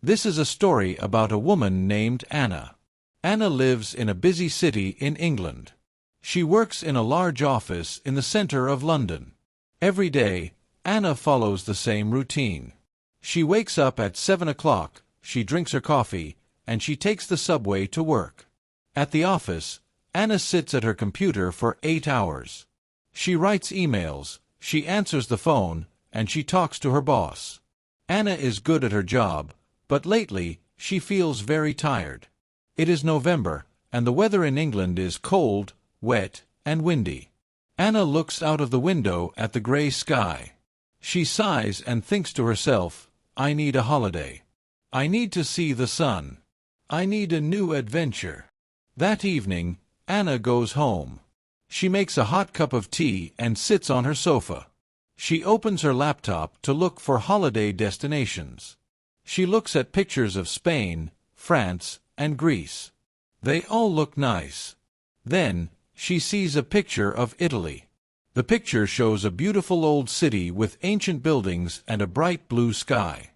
This is a story about a woman named Anna. Anna lives in a busy city in England. She works in a large office in the center of London. Every day, Anna follows the same routine. She wakes up at 7 o'clock, she drinks her coffee, and she takes the subway to work. At the office, Anna sits at her computer for 8 hours. She writes emails, she answers the phone, and she talks to her boss. Anna is good at her job, but lately, she feels very tired. It is November, and the weather in England is cold, wet, and windy. Anna looks out of the window at the gray sky. She sighs and thinks to herself, I need a holiday. I need to see the sun. I need a new adventure. That evening, Anna goes home. She makes a hot cup of tea and sits on her sofa. She opens her laptop to look for holiday destinations. She looks at pictures of Spain, France, and Greece. They all look nice. Then, she sees a picture of Italy. The picture shows a beautiful old city with ancient buildings and a bright blue sky.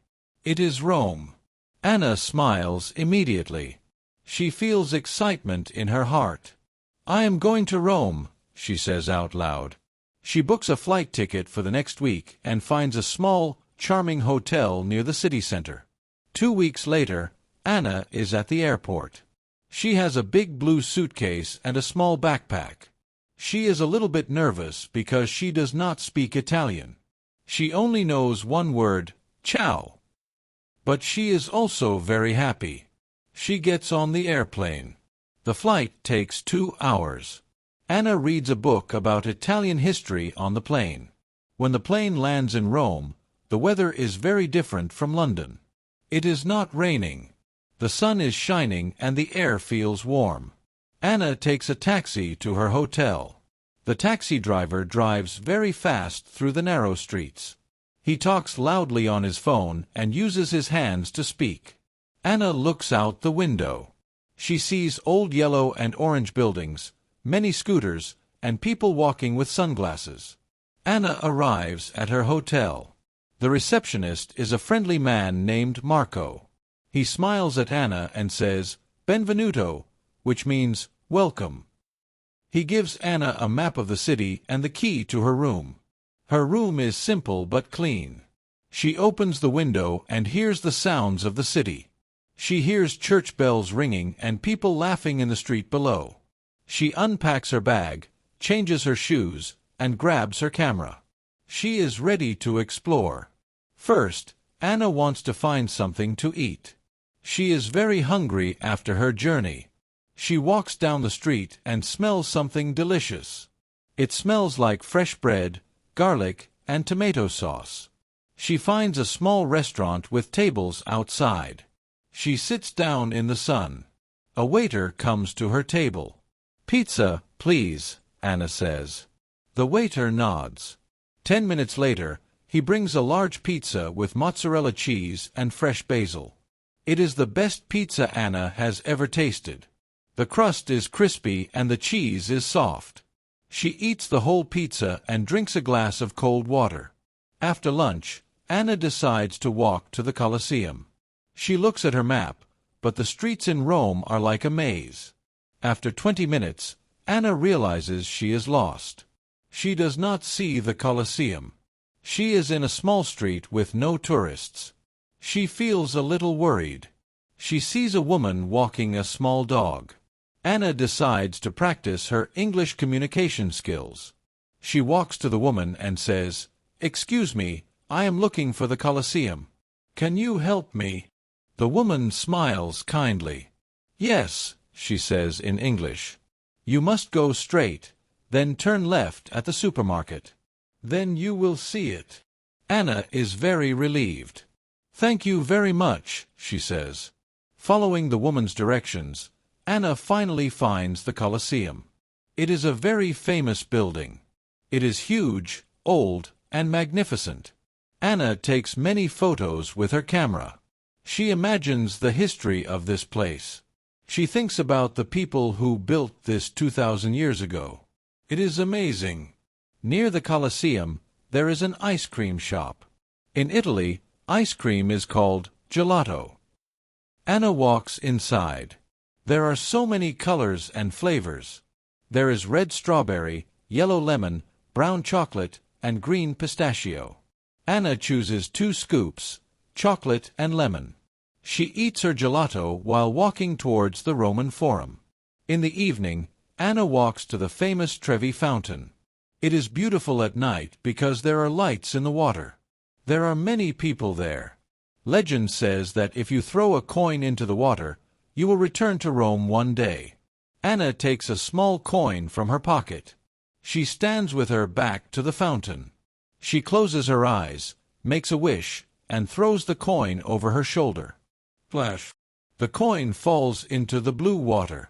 It is Rome. Anna smiles immediately. She feels excitement in her heart. I am going to Rome, she says out loud. She books a flight ticket for the next week and finds a small, charming hotel near the city center. 2 weeks later, Anna is at the airport. She has a big blue suitcase and a small backpack. She is a little bit nervous because she does not speak Italian. She only knows one word, ciao. But she is also very happy. She gets on the airplane. The flight takes 2 hours. Anna reads a book about Italian history on the plane. When the plane lands in Rome, the weather is very different from London. It is not raining. The sun is shining and the air feels warm. Anna takes a taxi to her hotel. The taxi driver drives very fast through the narrow streets. He talks loudly on his phone and uses his hands to speak. Anna looks out the window. She sees old yellow and orange buildings, many scooters, and people walking with sunglasses. Anna arrives at her hotel. The receptionist is a friendly man named Marco. He smiles at Anna and says, Benvenuto, which means, welcome. He gives Anna a map of the city and the key to her room. Her room is simple but clean. She opens the window and hears the sounds of the city. She hears church bells ringing and people laughing in the street below. She unpacks her bag, changes her shoes, and grabs her camera. She is ready to explore. First, Anna wants to find something to eat. She is very hungry after her journey. She walks down the street and smells something delicious. It smells like fresh bread, garlic, and tomato sauce. She finds a small restaurant with tables outside. She sits down in the sun. A waiter comes to her table. Pizza, please, Anna says. The waiter nods. 10 minutes later, he brings a large pizza with mozzarella cheese and fresh basil. It is the best pizza Anna has ever tasted. The crust is crispy and the cheese is soft. She eats the whole pizza and drinks a glass of cold water. After lunch, Anna decides to walk to the Colosseum. She looks at her map, but the streets in Rome are like a maze. After 20 minutes, Anna realizes she is lost. She does not see the Colosseum. She is in a small street with no tourists. She feels a little worried. She sees a woman walking a small dog. Anna decides to practice her English communication skills. She walks to the woman and says, "Excuse me, I am looking for the Colosseum. Can you help me?" The woman smiles kindly. "Yes," she says in English. "You must go straight, then turn left at the supermarket. Then you will see it." Anna is very relieved. "Thank you very much," she says. Following the woman's directions, Anna finally finds the Colosseum. It is a very famous building. It is huge, old, and magnificent. Anna takes many photos with her camera. She imagines the history of this place. She thinks about the people who built this 2,000 years ago. It is amazing. Near the Colosseum, there is an ice cream shop. In Italy, ice cream is called gelato. Anna walks inside. There are so many colors and flavors. There is red strawberry, yellow lemon, brown chocolate, and green pistachio. Anna chooses 2 scoops, chocolate and lemon. She eats her gelato while walking towards the Roman Forum. In the evening, Anna walks to the famous Trevi Fountain. It is beautiful at night because there are lights in the water. There are many people there. Legend says that if you throw a coin into the water, you will return to Rome one day. Anna takes a small coin from her pocket. She stands with her back to the fountain. She closes her eyes, makes a wish, and throws the coin over her shoulder. Splash! The coin falls into the blue water.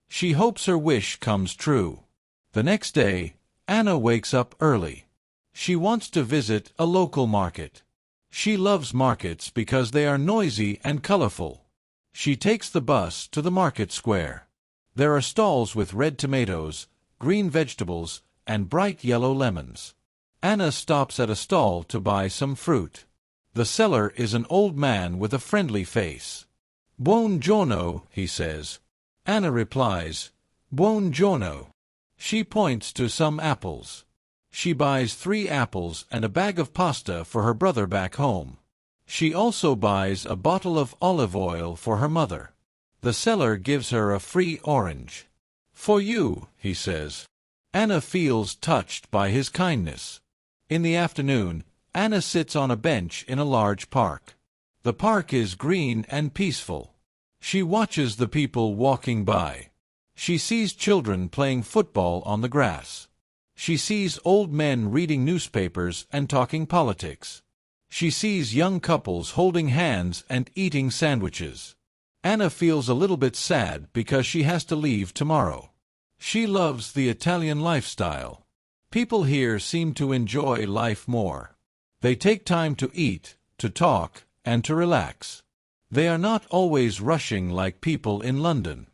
She hopes her wish comes true. The next day, Anna wakes up early. She wants to visit a local market. She loves markets because they are noisy and colorful. She takes the bus to the market square. There are stalls with red tomatoes, green vegetables, and bright yellow lemons. Anna stops at a stall to buy some fruit. The seller is an old man with a friendly face. "Buongiorno," he says. Anna replies, "Buongiorno." She points to some apples. She buys 3 apples and a bag of pasta for her brother back home. She also buys a bottle of olive oil for her mother. The seller gives her a free orange. "For you," he says. Anna feels touched by his kindness. In the afternoon, Anna sits on a bench in a large park. The park is green and peaceful. She watches the people walking by. She sees children playing football on the grass. She sees old men reading newspapers and talking politics. She sees young couples holding hands and eating sandwiches. Anna feels a little bit sad because she has to leave tomorrow. She loves the Italian lifestyle. People here seem to enjoy life more. They take time to eat, to talk, and to relax. They are not always rushing like people in London.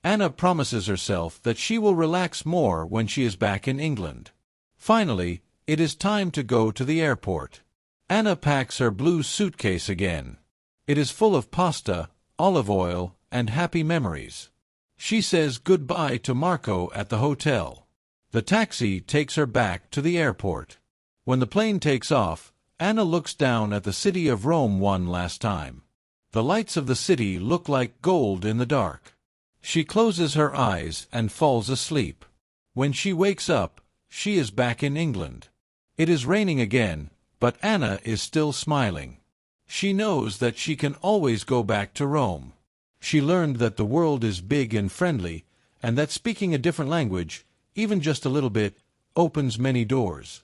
Anna promises herself that she will relax more when she is back in England. Finally, it is time to go to the airport. Anna packs her blue suitcase again. It is full of pasta, olive oil, and happy memories. She says goodbye to Marco at the hotel. The taxi takes her back to the airport. When the plane takes off, Anna looks down at the city of Rome one last time. The lights of the city look like gold in the dark. She closes her eyes and falls asleep. When she wakes up, she is back in England. It is raining again, but Anna is still smiling. She knows that she can always go back to Rome. She learned that the world is big and friendly, and that speaking a different language, even just a little bit, opens many doors.